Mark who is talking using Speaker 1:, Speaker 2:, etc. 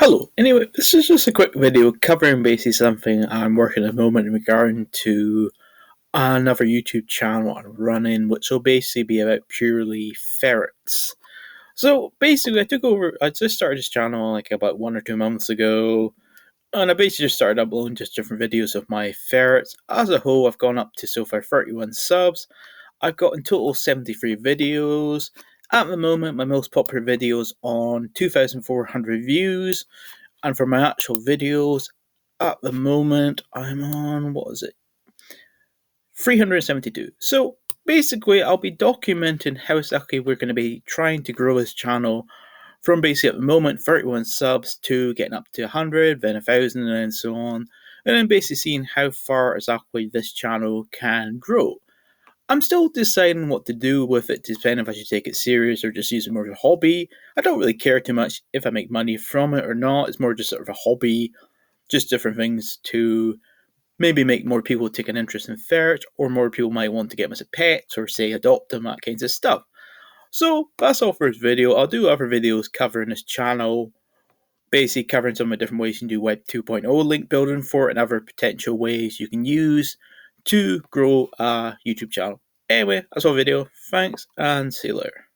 Speaker 1: Hello. Anyway, this is just a quick video covering basically something I'm working at the moment in regard to another YouTube channel I'm running, which will basically be about purely ferrets. So basically, I just started this channel like about 1 or 2 months ago, and I basically just started uploading just different videos of my ferrets. As a whole, I've gone up to so far 31 subs. I've got in total 73 videos. At the moment, my most popular video is on 2,400 views. And for my actual videos, at the moment, I'm on, what is it? 372. So basically, I'll be documenting how exactly we're going to be trying to grow this channel from basically at the moment 31 subs to getting up to 100, then 1,000, and so on. And then basically seeing how far exactly this channel can grow. I'm still deciding what to do with it, depending if I should take it serious or just use it more as a hobby. I don't really care too much if I make money from it or not. It's more just sort of a hobby, just different things to maybe make more people take an interest in ferrets, or more people might want to get them as a pets or say adopt them, that kinds of stuff. So that's all for this video. I'll do other videos covering this channel, basically covering some of the different ways you can do Web 2.0 link building for it and other potential ways you can use to grow a YouTube channel. Anyway, that's all video. Thanks and see you later.